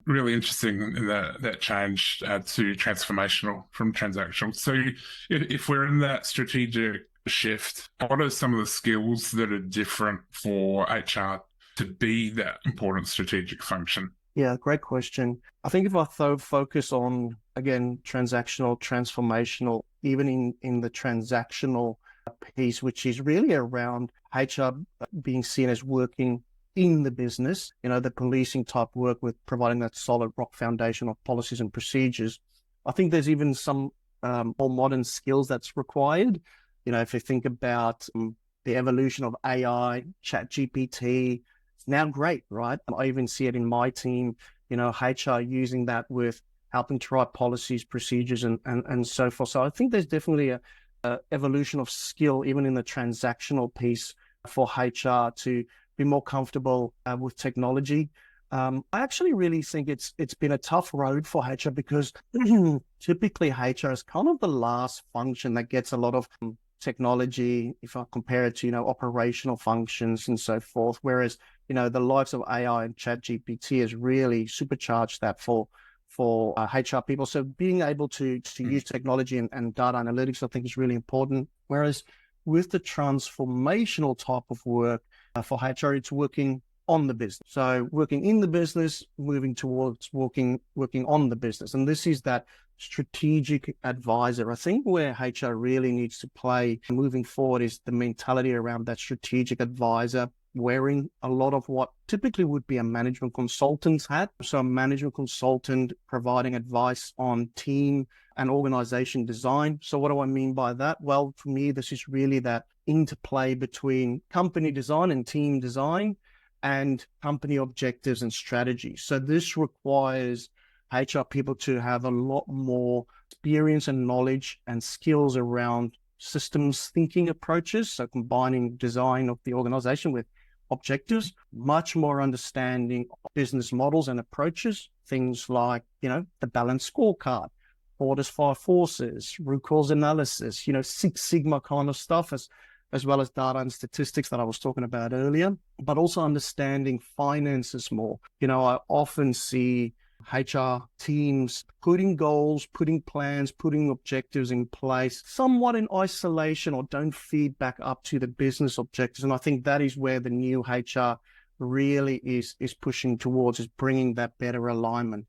really interesting in that change to transformational from transactional. So if we're in that strategic shift, what are some of the skills that are different for HR to be that important strategic function? Yeah, great question. I think if I focus on, again, transactional, transformational, even in the transactional piece, which is really around HR being seen as working in the business, the policing type work with providing that solid rock foundation of policies and procedures. I think there's even some more modern skills that's required. If you think about the evolution of AI, chat GPT, it's now great, right? I even see it in my team, HR using that with helping to write policies, procedures, and so forth. So I think there's definitely a evolution of skill, even in the transactional piece for HR to be more comfortable with technology. I actually really think it's been a tough road for HR because typically HR is kind of the last function that gets a lot of technology, if I compare it to, operational functions and so forth. Whereas, the likes of AI and chat GPT has really supercharged that for HR people. So being able to use technology and data analytics, I think is really important. Whereas with the transformational type of work for HR, it's working on the business. So working in the business, moving towards working on the business. And this is that strategic advisor. I think where HR really needs to play moving forward is the mentality around that strategic advisor, wearing a lot of what typically would be a management consultant's hat. So a management consultant providing advice on team and organization design. So what do I mean by that? Well, for me, this is really that interplay between company design and team design and company objectives and strategy. So this requires HR people to have a lot more experience and knowledge and skills around systems thinking approaches. So combining design of the organization with objectives, much more understanding of business models and approaches, things like, the balanced scorecard, orders, five forces, root cause analysis, Six Sigma kind of stuff, as well as data and statistics that I was talking about earlier, but also understanding finances more. I often see HR teams putting goals, putting plans, putting objectives in place, somewhat in isolation or don't feed back up to the business objectives. And I think that is where the new HR really is pushing towards, is bringing that better alignment.